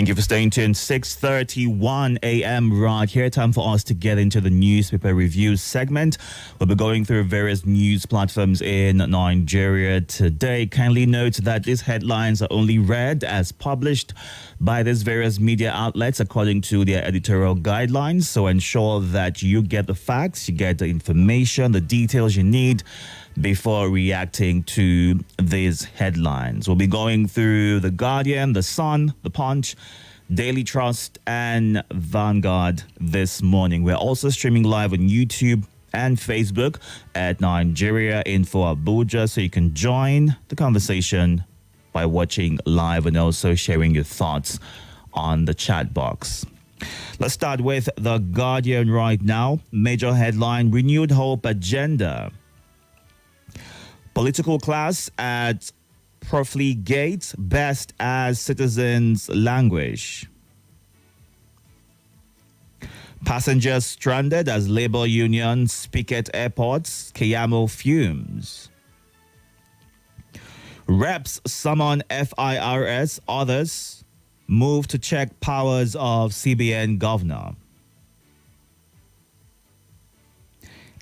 Thank you for staying tuned. 6:31 a.m. right here. Time for us to get into the newspaper review segment. We'll be going through various news platforms in Nigeria today. Kindly note that these headlines are only read as published by these various media outlets according to their editorial guidelines. So ensure that you get the facts, you get the information, the details you need before reacting to these headlines. We'll be going through The Guardian, The Sun, The Punch, Daily Trust, and Vanguard this morning. We're also streaming live on YouTube and Facebook at Nigeria Info Abuja, so you can join the conversation by watching live and also sharing your thoughts on the chat box. Let's start with The Guardian right now. Major headline, Renewed Hope Agenda. Political class at profligate best as citizens languish. Passengers stranded as labor unions picket airports, Keyamo fumes. Reps summon FIRS, others move to check powers of CBN governor.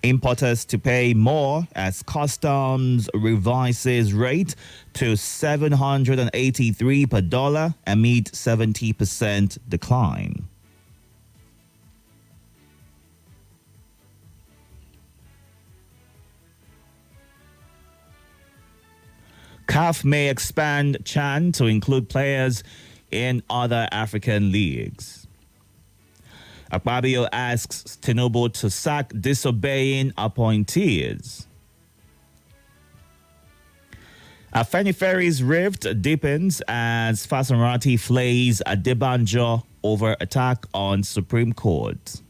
Importers to pay more as customs revises rate to $783 per dollar amid 70% decline. CAF may expand CHAN to include players in other African leagues. Akpabio asks Tinubu to sack disobeying appointees. Afeniferi's rift deepens as Fasanrati flays Adebanjo over attack on Supreme Court.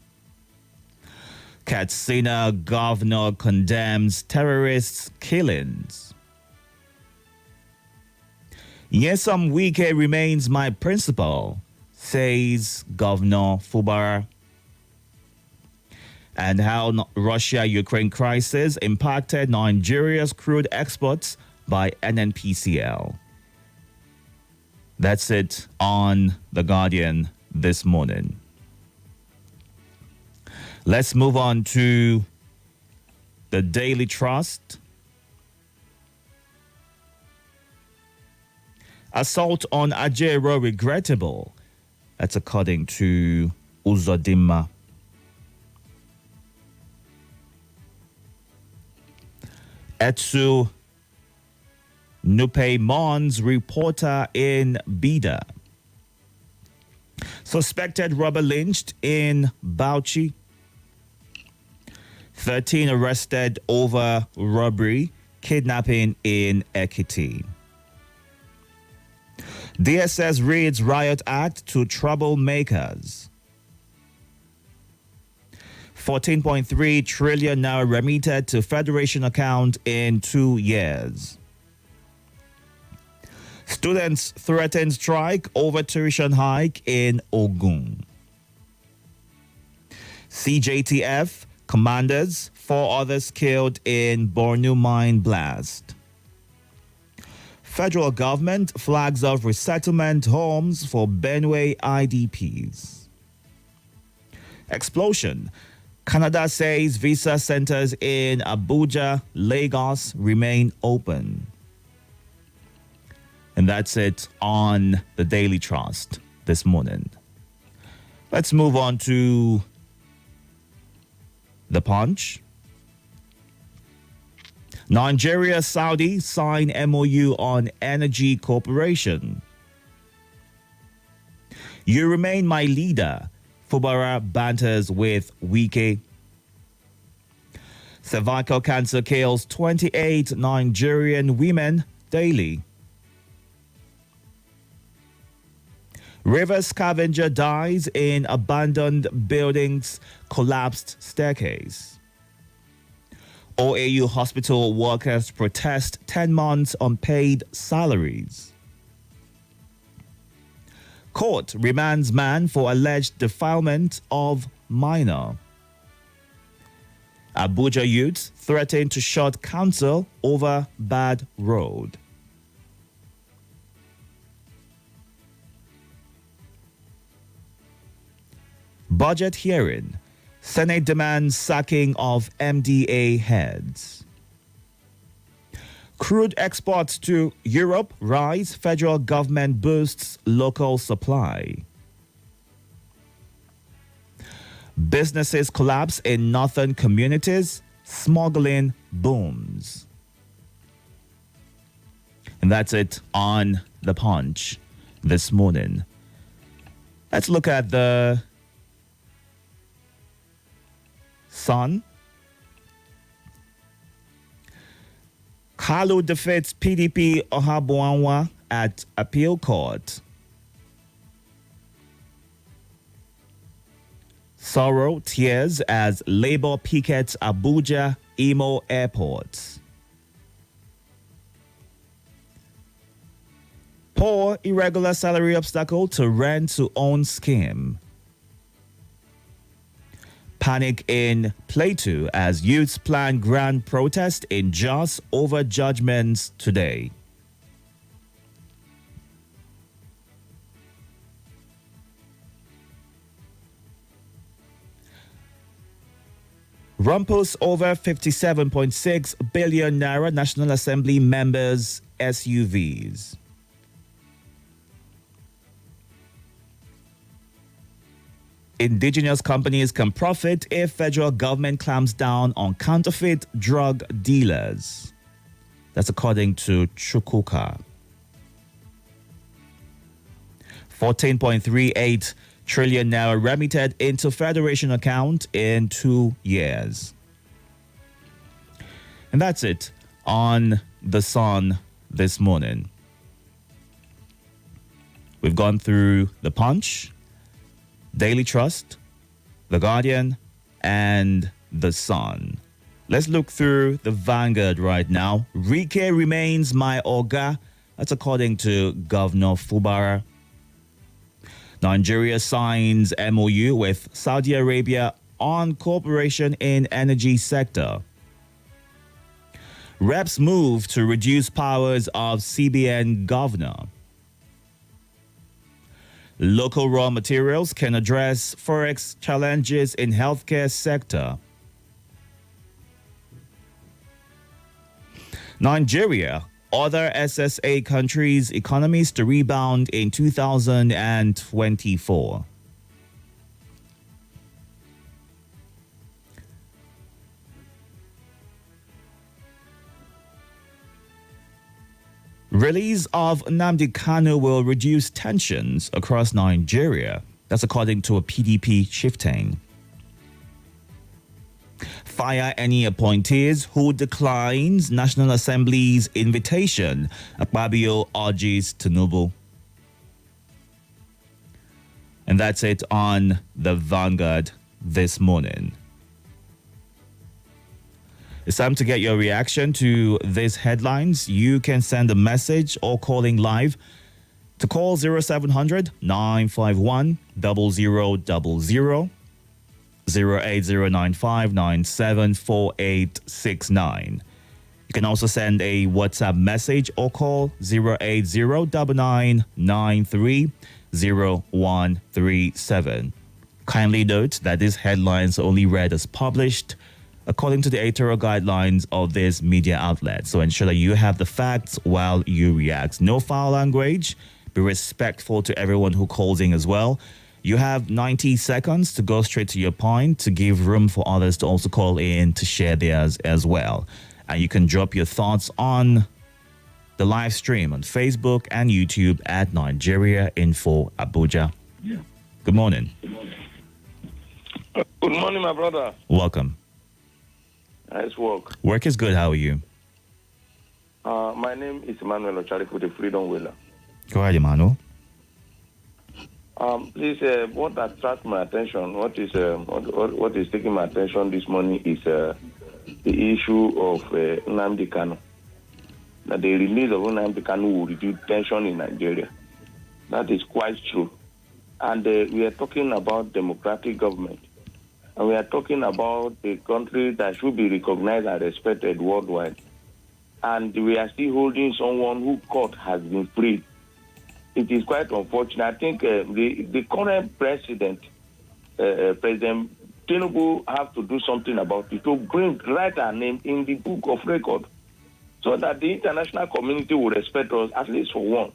Katsina governor condemns terrorists' killings. Nyesom Wike remains my principal, says Governor Fubara. And how Russia-Ukraine crisis impacted Nigeria's crude exports by NNPCL. That's it on The Guardian this morning. Let's move on to the Daily Trust. Assault on Ajero regrettable. That's according to Uzodimma. Etsu Nupe Mons, reporter in Bida. Suspected robber lynched in Bauchi. 13 arrested over robbery, kidnapping in Ekiti. DSS reads Riot Act to troublemakers. 14.3 trillion now remitted to Federation account in 2 years. Students threaten strike over tuition hike in Ogun. CJTF commanders, 4 others killed in Bornu mine blast. Federal government flags off resettlement homes for Benue IDPs. Explosion. Canada says visa centers in Abuja, Lagos remain open. And that's it on the Daily Trust this morning. Let's move on to The Punch. Nigeria, Saudi sign MOU on energy cooperation. You remain my leader. Fubara banters with Wike. Cervical cancer kills 28 Nigerian women daily. River scavenger dies in abandoned buildings, collapsed staircase. OAU hospital workers protest 10 months unpaid salaries. Court remands man for alleged defilement of minor. Abuja youths threaten to shut council over bad road. Budget hearing. Senate demands sacking of MDA heads. Crude exports to Europe rise. Federal government boosts local supply. Businesses collapse in northern communities. Smuggling booms. And that's it on The Punch this morning. Let's look at the Sun. Kalu defeats PDP Ohabuanwa at appeal court. Sorrow, tears as Labour pickets Abuja Imo airport. Poor irregular salary obstacle to rent to own scheme. Panic in Plateau as youths plan grand protest in Jos over judgments today. Rumpus over 57.6 billion naira National Assembly members' SUVs. Indigenous companies can profit if federal government clamps down on counterfeit drug dealers. That's according to Chukuka. 14.38 trillion naira remitted into Federation account in 2 years. And that's it on The Sun this morning. We've gone through The Punch, Daily Trust, The Guardian, and The Sun. Let's look through the Vanguard right now. Rike remains my Oga. That's according to Governor Fubara. Nigeria signs MOU with Saudi Arabia on cooperation in energy sector. Reps move to reduce powers of CBN governor. Local raw materials can address forex challenges in healthcare sector. Nigeria, other SSA countries' economies to rebound in 2024. Release of Nnamdi Kanu will reduce tensions across Nigeria. That's according to a PDP chieftain. Fire any appointees who declines National Assembly's invitation. Akpabio urges Tinubu. And that's it on the Vanguard this morning. It's time to get your reaction to these headlines. You can send a message or calling live to call 0700 951 0000 08095974869. You can also send a WhatsApp message or call 08099930137. Kindly note that these headlines are only read as published according to the editorial guidelines of this media outlet. So ensure that you have the facts while you react. No foul language. Be respectful to everyone who calls in as well. You have 90 seconds to go straight to your point, to give room for others to also call in to share theirs as well. And you can drop your thoughts on the live stream on Facebook and YouTube at Nigeria Info Abuja. Yeah. Good morning. Good morning, my brother. Welcome. Nice work. Work is good. How are you? My name is Emmanuel Ocharifu, the Freedom Wheeler. Go ahead, Emmanuel. Please, what attracts my attention, what is taking my attention this morning is the issue of Nnamdi Kanu. That the release of Nnamdi Kanu will reduce tension in Nigeria. That is quite true. And we are talking about democratic government. And we are talking about a country that should be recognized and respected worldwide. And we are still holding someone who court has been freed. It is quite unfortunate. I think the current president President Tinubu have to do something about it to write our name in the book of record so that the international community will respect us, at least for one.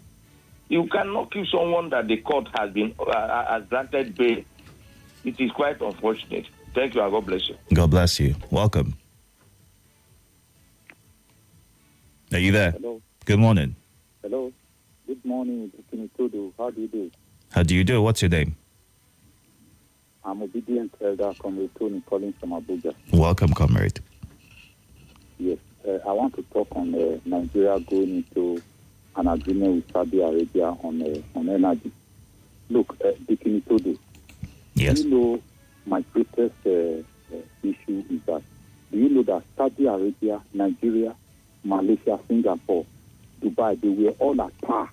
You cannot kill someone that the court has granted bail. It is quite unfortunate. Thank you and God bless you. God bless you. Welcome. Are you there? Hello. Good morning. Hello. Good morning, Itodo. How do you do? How do you do? What's your name? I'm obedient elder Comrade Tony calling from Abuja. Welcome, comrade. Yes. I want to talk on Nigeria going into an agreement with Saudi Arabia on energy. Look, Itodo. Yes. You know, my greatest issue is that, do you know that Saudi Arabia, Nigeria, Malaysia, Singapore, Dubai, they were all at par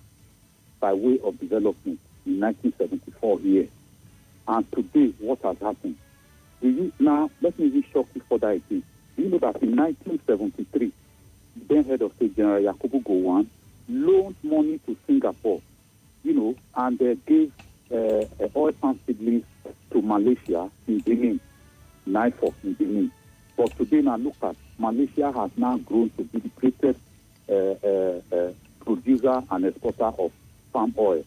by way of development in 1974 here. And today, what has happened? Now, let me be shock you further again. Do you know that in 1973, then head of state General Yakubu Gowon loaned money to Singapore, and they gave oil palm seedlings to Malaysia in Benin, NIFOR in Benin. But today, now look at Malaysia has now grown to be the greatest producer and exporter of palm oil.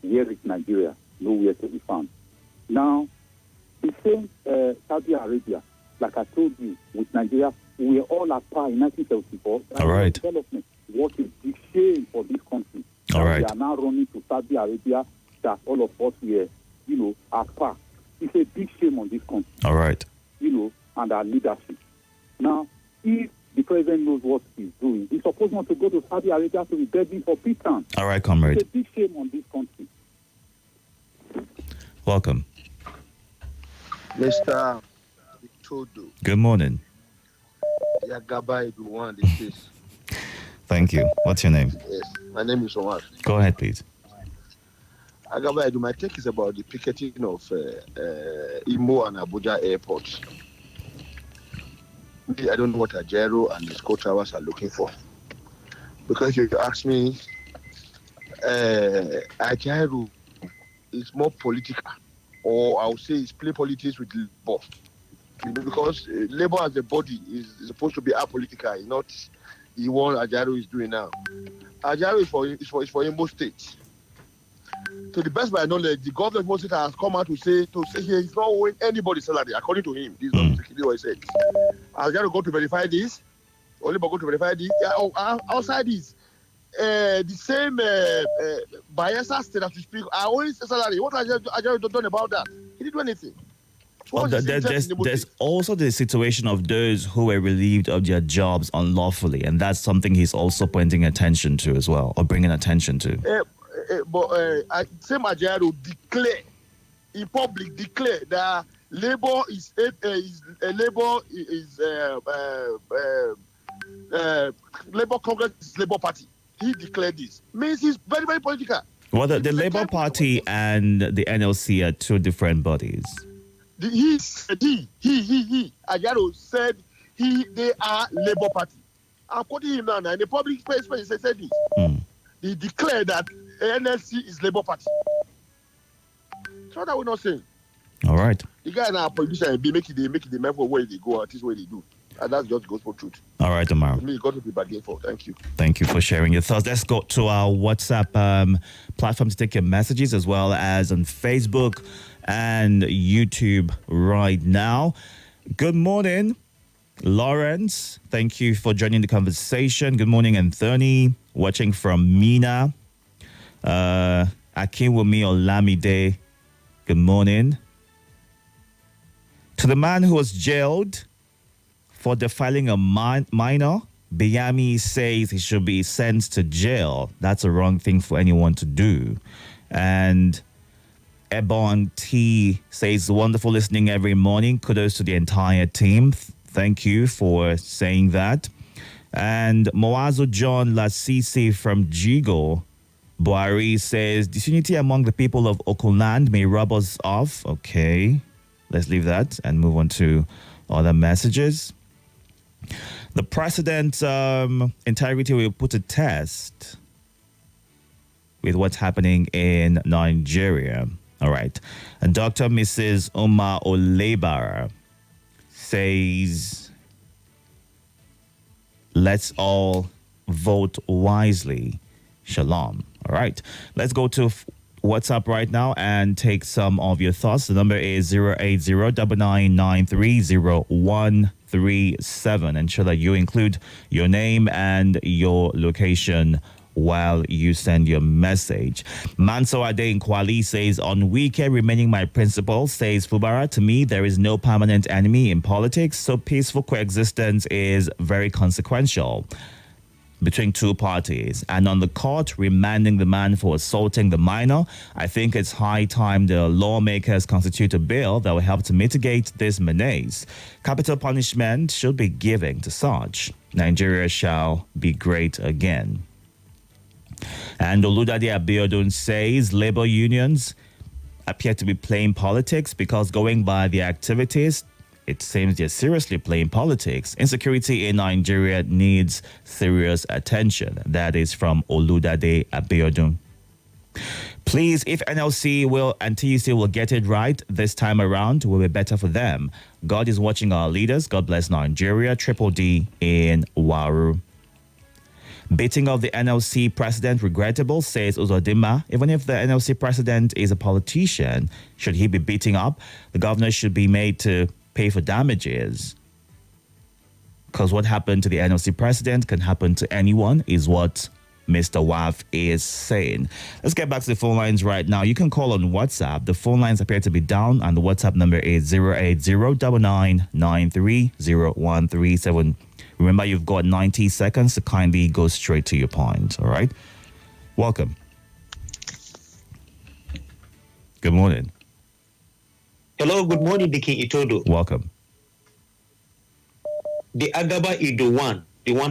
Where is Nigeria? Nowhere to be found. Now, the same Saudi Arabia, like I told you, with Nigeria, we were all at par in 1974. All right. Development. What a big shame for this country. All right. We are now running to Saudi Arabia that all of us were, at par. It's a big shame on this country. All right. And our leadership. Now, if the president knows what he's doing, he's supposed not to go to Saudi Arabia to be begging for peace. All right, comrade. It's a big shame on this country. Welcome. Mr. Itodo. Good morning. Yagaba Eduwan, this is. Thank you. What's your name? Yes, my name is Omar. Go ahead, please. Agaba Edu, my take is about the picketing of Imo and Abuja airports. I don't know what Ajero and the SCO towers are looking for. Because if you ask me, Ajero is more political, or I would say it's play politics with Labour. Because Labour as a body is supposed to be apolitical, not the one Ajero is doing now. Ajero is for Imo State. To the best of my knowledge, the governor of Imo State has come out to say he's not owing anybody salary, according to him. This is not what he said. Ajero go to verify this. Only go to verify this. Outside this, the same Bayelsa State, as we speak, are owing salary. What has Ajero done about that? He didn't do anything. Well, there's also the situation of those who were relieved of their jobs unlawfully, and that's something he's also pointing attention to as well, or bringing attention to. Same Ajero declare in public that Labour is Labour Congress is Labour Party. He declared this. Means he's very, very political. Well, the Labour Party and the NLC are two different bodies. Ajaro said they are Labour Party. I'm quoting him now. In the public space, he said this. He declared that NLC is Labour Party. So that we're not saying. All right. The guy now producer and be making the map for where they go, at least where they do. And that's just gospel truth. All right, Omar. Me, got to be bargained for. Thank you. Thank you for sharing your thoughts. Let's go to our WhatsApp platform to take your messages, as well as on Facebook and YouTube right now. Good morning, Lawrence. Thank you for joining the conversation. Good morning, Anthony, watching from Mina. Akinwumi Olamide. Good morning. To the man who was jailed for defiling a minor, Biyami says he should be sent to jail. That's a wrong thing for anyone to do. And Ebon T says, wonderful listening every morning. Kudos to the entire team. Thank you for saying that. And Moazo John Lasisi from Jigo Buhari says, disunity among the people of Okuland may rub us off. Okay, let's leave that and move on to other messages. The president's integrity will put to test with what's happening in Nigeria. All right. And Dr. Mrs. Oma Olebar says, let's all vote wisely. Shalom. All right. Let's go to WhatsApp right now and take some of your thoughts. The number is 080-999-30137. Ensure that you include your name and your location while you send your message. Manso Ade in Kwali says, on weekend remaining my principle, says Fubara, to me there is no permanent enemy in politics, so peaceful coexistence is very consequential between two parties. And on the court remanding the man for assaulting the minor, I think it's high time the lawmakers constitute a bill that will help to mitigate this menace. Capital punishment should be given to such. Nigeria shall be great again. And Oludade Abiodun says labor unions appear to be playing politics because going by the activities, it seems they're seriously playing politics. Insecurity in Nigeria needs serious attention. That is from Oludade Abiodun. Please, if NLC and TUC will get it right this time around, it will be better for them. God is watching our leaders. God bless Nigeria. Triple D in Waru. Beating of the NLC president regrettable, says Uzodima. Even if the NLC president is a politician, should he be beating up? The governor should be made to pay for damages. Because what happened to the NLC president can happen to anyone, is what Mr. Waf is saying. Let's get back to the phone lines right now. You can call on WhatsApp. The phone lines appear to be down, and the WhatsApp number is 080-9993-0137. Remember, you've got 90 seconds to kindly go straight to your point, all right? Welcome. Good morning. Hello, good morning, the King Itodo. Welcome. The Agaba is the one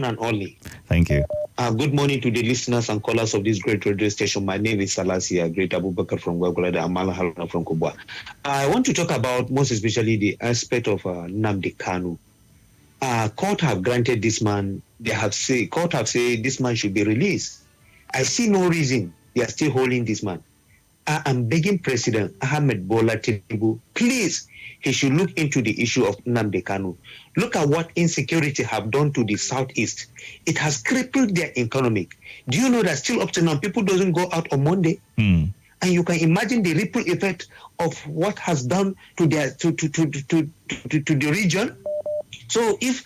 and only. Thank you. Good morning to the listeners and callers of this great radio station. My name is Salasia, Great Abubakar from Gwagwalada, and Mala Haruna from Kubwa. I want to talk about most especially the aspect of Nnamdi Kanu. Court have granted this man, court have said this man should be released. I see no reason they are still holding this man. I am begging President Ahmed Bola Tinubu, please, he should look into the issue of Nnamdi Kanu. Look at what insecurity have done to the Southeast. It has crippled their economy. Do you know that still up to now, people doesn't go out on Monday? And you can imagine the ripple effect of what has done to their to the region. So if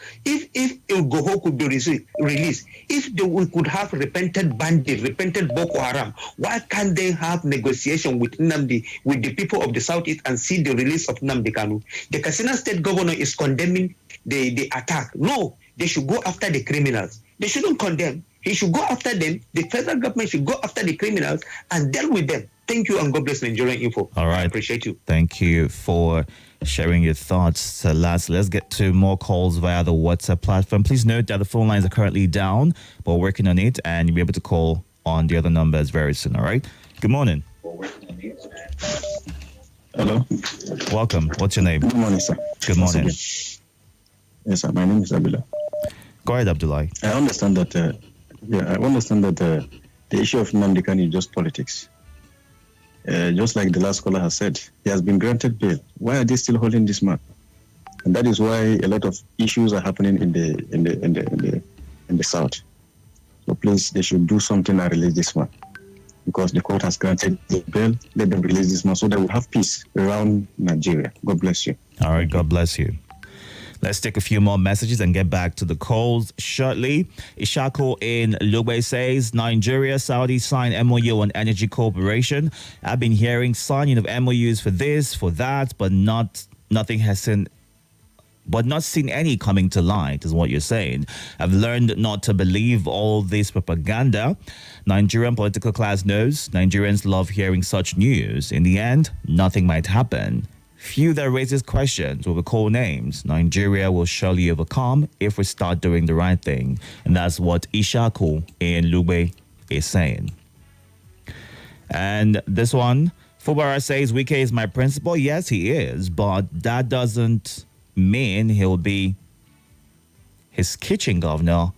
El Goho could be released, if we could have repented bandits, repented Boko Haram, why can't they have negotiation with Nnamdi, with the people of the Southeast, and see the release of Nnamdi Kanu? The Katsina State governor is condemning the attack. No, they should go after the criminals. They shouldn't condemn. He should go after them. The federal government should go after the criminals and deal with them. Thank you, and God bless Nigerian Info. All right. I appreciate you. Thank you for sharing your thoughts. Let's get to more calls via the WhatsApp platform. Please note that the phone lines are currently down, but we're working on it, and you'll be able to call on the other numbers very soon, all right? Good morning. Hello. Welcome. What's your name? Good morning, sir. Good morning. Yes, sir. My name is Abdullah. Go ahead, Abdullah. I understand that. The issue of Nnamdi Kanu is just politics. Just like the last caller has said, he has been granted bail. Why are they still holding this man? And that is why a lot of issues are happening in the south. So please, they should do something and release this man, because the court has granted the bail. Let them release this man so that we'll have peace around Nigeria. God bless you. All right, God bless you. Let's take a few more messages and get back to the calls shortly. Ishako in Lugbe says, Nigeria, Saudi sign MOU on energy cooperation. I've been hearing signing of MOUs for this, for that, but not seen any coming to light, is what you're saying. I've learned not to believe all this propaganda. Nigerian political class knows Nigerians love hearing such news. In the end, nothing might happen. Few that raises questions will call names. Nigeria will surely overcome if we start doing the right thing. And that's what Ishaku in Lube is saying. And this one, Fubara says, Wike is my principal. Yes, he is. But that doesn't mean he'll be his kitchen governor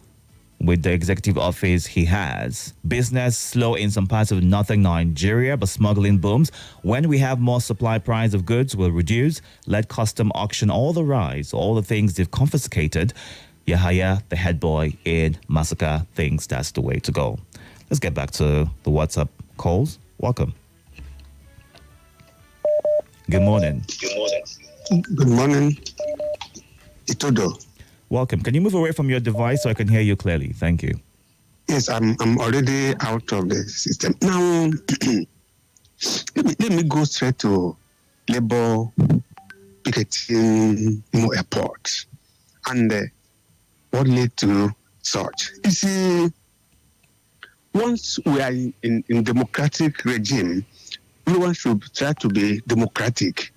with the executive office he has. Business slow in some parts of northern Nigeria, but smuggling booms. When we have more supply, price of goods will reduce. Let custom auction all the rice, all the things they've confiscated. Yahaya, the head boy in Massacre, thinks that's the way to go. Let's get back to the WhatsApp calls. Welcome. Good morning. Good morning. Itodo. Welcome. Can you move away from your device so I can hear you clearly? Thank you. Yes, I'm already out of the system. Now, let me go straight to labor picketing airport and what led to such. You see, once we are in democratic regime, everyone should try to be democratic.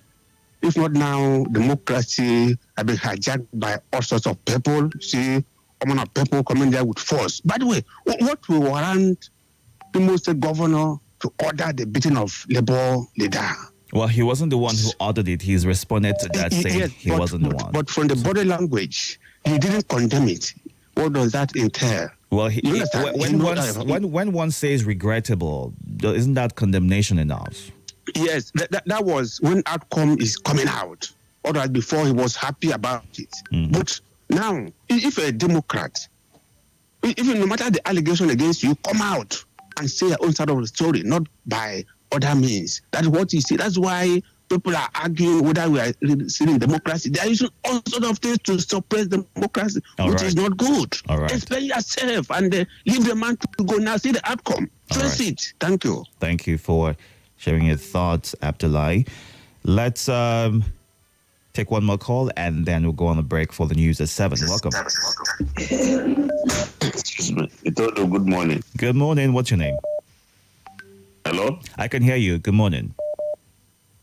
If not now, democracy has been hijacked by all sorts of people. See, common of people coming there with force. By the way, what will warrant the most governor to order the beating of labor leader? Well, he wasn't the one who ordered it. He's responded to that saying yes, he wasn't the one. But from the body language, he didn't condemn it. What does that entail? Well, when one says regrettable, isn't that condemnation enough? Yes, that was when outcome is coming out. All right, before he was happy about it. Mm-hmm. But now, if a Democrat, even no matter the allegation against you, come out and say your own side of the story, not by other means. That's what you see. That's why people are arguing whether we are seeing democracy. They are using all sorts of things to suppress democracy, which is not good. All right. Explain yourself and leave the man to go now. See the outcome. Trace it. Thank you. Thank you for sharing your thoughts, Abdullahi. Let's take one more call and then we'll go on a break for the news at 7. Welcome. Excuse me. Itodo, good morning. Good morning. What's your name? Hello? I can hear you. Good morning.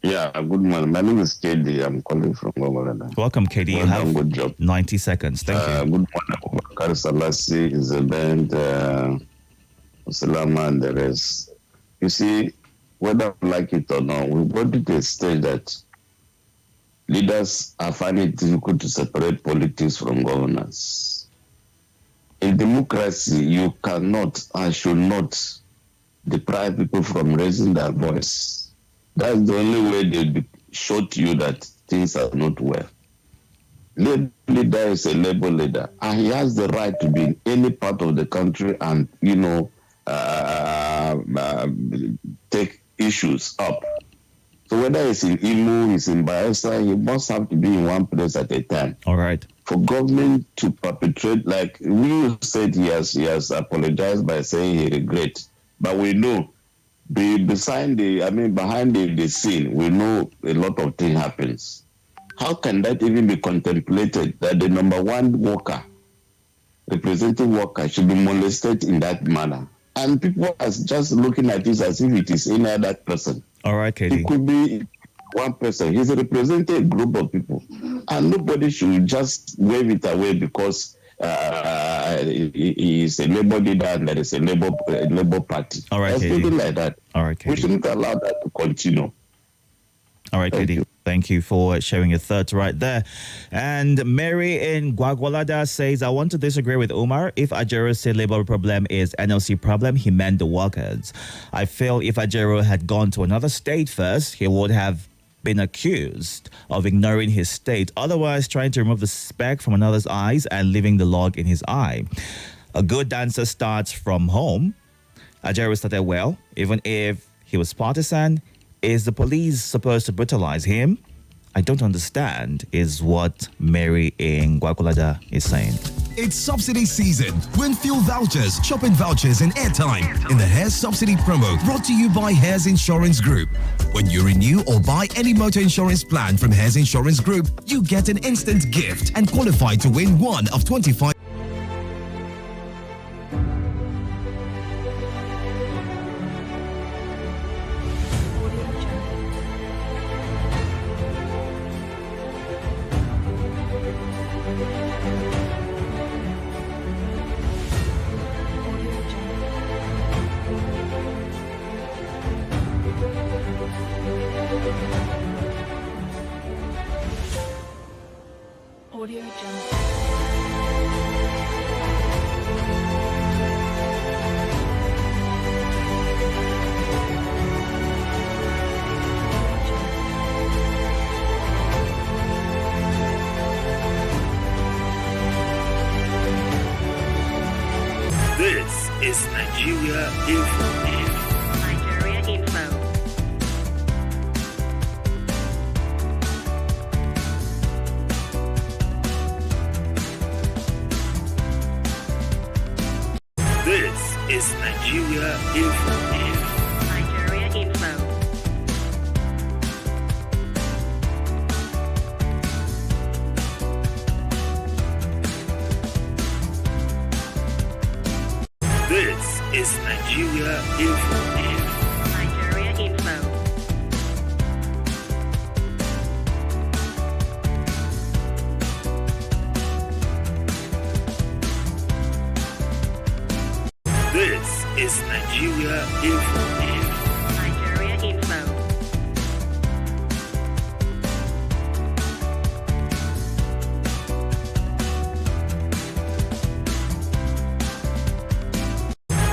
Yeah, good morning. My name is KD. I'm calling from Gomorrah. Welcome, KD. You have good job. 90 seconds. Thank you. Good morning. Abubakar Salasi is a band, Salama and the rest. You see, whether we like it or not, we got to a stage that leaders are finding it difficult to separate politics from governance. In democracy, you cannot and should not deprive people from raising their voice. That's the only way they'll show to you that things are not well. Leader is a labor leader, and he has the right to be in any part of the country and, take issues up. So whether it's in Imo, it's in Bayelsa, he must have to be in one place at a time. All right. For government to perpetrate, like we said, he has apologized by saying he regrets. But we know, behind the scene, we know a lot of things happens. How can that even be contemplated that the number one worker, representative worker, should be molested in that manner? And people are just looking at this as if it is any other person. All right, Katie. It could be one person. He's representing a group of people. And nobody should just wave it away because he is a labor leader and there is a labor party. All right, Katie. Something like that. All right, Katie. We shouldn't allow that to continue. All right, Katie. Thank you for sharing your thoughts right there. And Mary in Gwagwalada says, I want to disagree with Umar. If Ajero said labor problem is NLC problem, he meant the workers. I feel if Ajero had gone to another state first, he would have been accused of ignoring his state, otherwise trying to remove the speck from another's eyes and leaving the log in his eye. A good dancer starts from home. Ajero started well, even if he was partisan. Is the police supposed to brutalize him? I don't understand, is what Mary in Gwagwalada is saying. It's subsidy season. Win fuel vouchers, shopping vouchers, and airtime in the Hair Subsidy promo brought to you by Hares Insurance Group. When you renew or buy any motor insurance plan from Hares Insurance Group, you get an instant gift and qualify to win one of 25. Audio Jungle. Nigeria Info. Nigeria Info.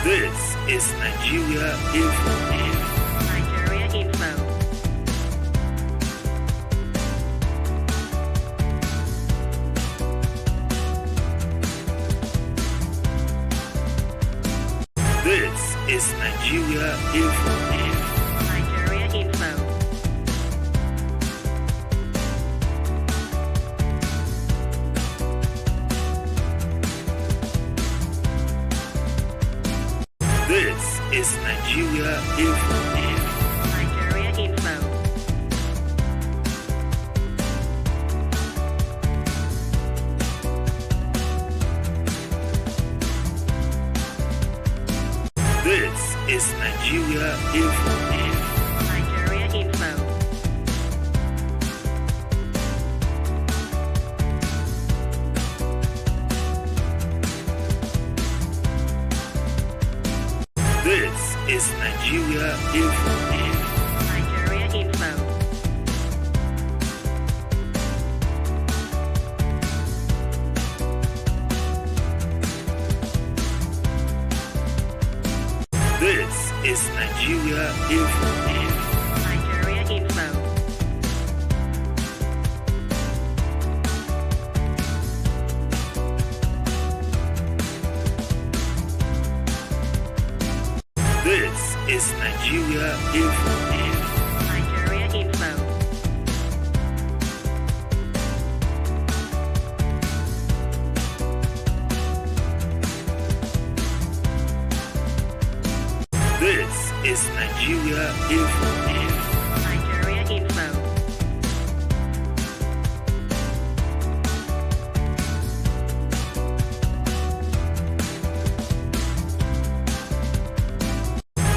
This is Nigeria Info. Nigeria Info. This is Nigeria Info. Nigeria Info. This is Nigeria Info. Nigeria Info. This is Nigeria Info. Nigeria Info. This is Nigeria Info. Nigeria Info. This is Nigeria Info. Nigeria Info. This is Nigeria Info. Nigeria Info. This is Nigeria Info. Nigeria Info.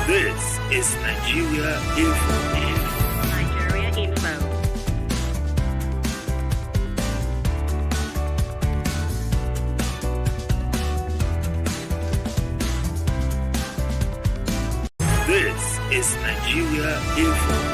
This is Nigeria Info. Nigeria Info. This is Nigeria Info.